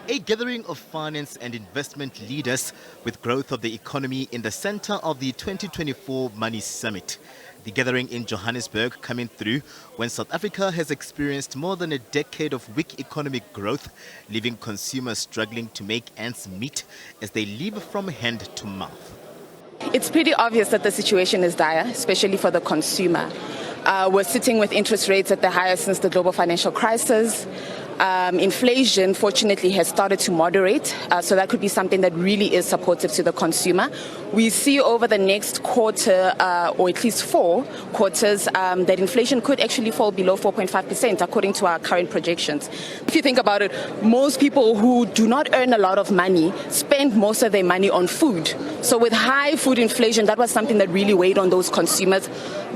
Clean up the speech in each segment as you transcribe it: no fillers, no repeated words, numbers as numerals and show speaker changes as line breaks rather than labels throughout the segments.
A gathering of finance and investment leaders with growth of the economy in the center of the 2024 Money Summit. The gathering in Johannesburg coming through when South Africa has experienced more than a decade of weak economic growth, leaving consumers struggling to make ends meet as they live from hand to mouth.
It's pretty obvious that the situation is dire, especially for the consumer. We're sitting with interest rates at the highest since the global financial crisis. Inflation, fortunately, has started to moderate, so that could be something that really is supportive to the consumer. We see over the next quarter, or at least 4 quarters, that inflation could actually fall below 4.5%, according to our current projections. If you think about it, most people who do not earn a lot of money spend most of their money on food. So with high food inflation, that was something that really weighed on those consumers.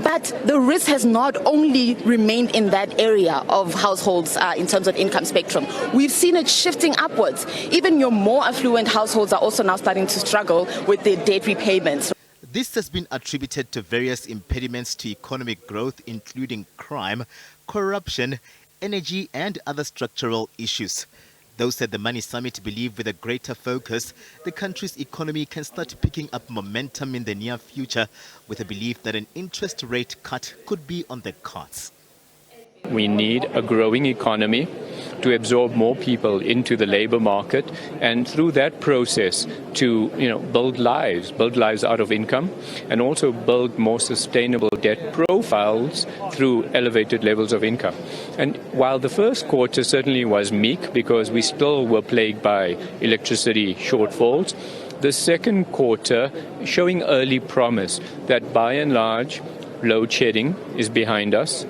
But the risk has not only remained in that area of households in terms of income spectrum. We've seen it shifting upwards. Even your more affluent households are also now starting to struggle with their debt repayments.
This has been attributed to various impediments to economic growth, including crime, corruption, energy, and other structural issues. Those at the Money Summit believe with a greater focus, the country's economy can start picking up momentum in the near future, with a belief that an interest rate cut could be on the cards.
We need a growing economy to absorb more people into the labor market, and through that process to build lives out of income, and also build more sustainable debt profiles through elevated levels of income. And while the first quarter certainly was meek because we still were plagued by electricity shortfalls, the second quarter showing early promise that by and large load shedding is behind us.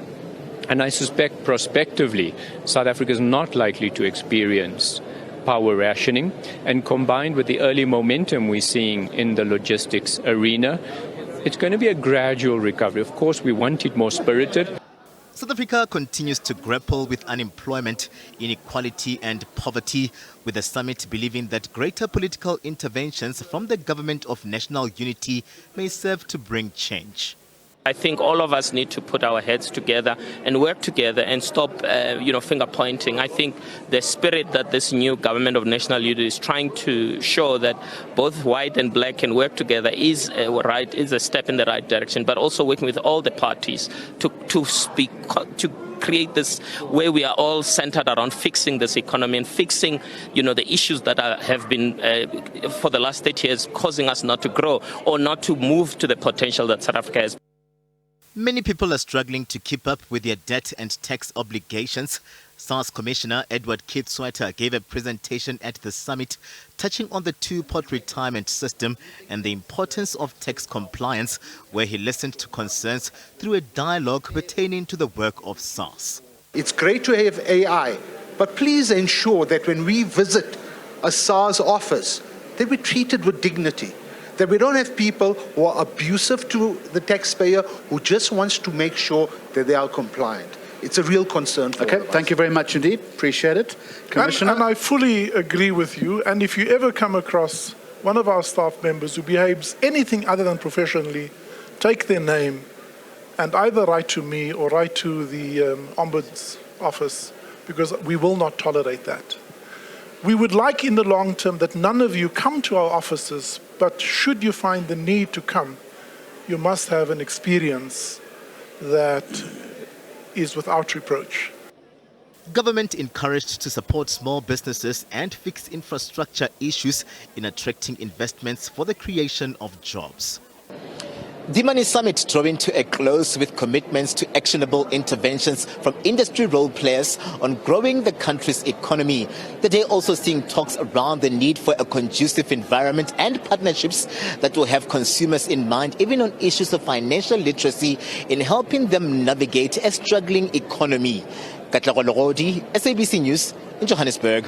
And I suspect prospectively, South Africa is not likely to experience power rationing. And combined with the early momentum we're seeing in the logistics arena, it's going to be a gradual recovery. Of course, we want it more spirited.
South Africa continues to grapple with unemployment, inequality and poverty, with the summit believing that greater political interventions from the government of national unity may serve to bring change.
I think all of us need to put our heads together and work together and stop, finger pointing. I think the spirit that this new government of national unity is trying to show that both white and black can work together is a step in the right direction, but also working with all the parties to create this where we are all centered around fixing this economy and fixing, the issues that have been for the last 30 years causing us not to grow or not to move to the potential that South Africa has.
Many people are struggling to keep up with their debt and tax obligations. SARS Commissioner Edward Keith-Sweater gave a presentation at the summit touching on the two-pot retirement system and the importance of tax compliance, where he listened to concerns through a dialogue pertaining to the work of SARS.
It's great to have AI, but please ensure that when we visit a SARS office, that we're treated with dignity. That we don't have people who are abusive to the taxpayer who just wants to make sure that they are compliant. It's a real concern for
Okay, thank you very much indeed. Appreciate it. Commissioner?
And I fully agree with you. And if you ever come across one of our staff members who behaves anything other than professionally, take their name and either write to me or write to the Ombuds office, because we will not tolerate that. We would like in the long term that none of you come to our offices, but should you find the need to come, you must have an experience that is without reproach.
Government encouraged to support small businesses and fix infrastructure issues in attracting investments for the creation of jobs. The Money Summit drawing to a close with commitments to actionable interventions from industry role players on growing the country's economy. The day also seeing talks around the need for a conducive environment and partnerships that will have consumers in mind, even on issues of financial literacy, in helping them navigate a struggling economy. SABC News in Johannesburg.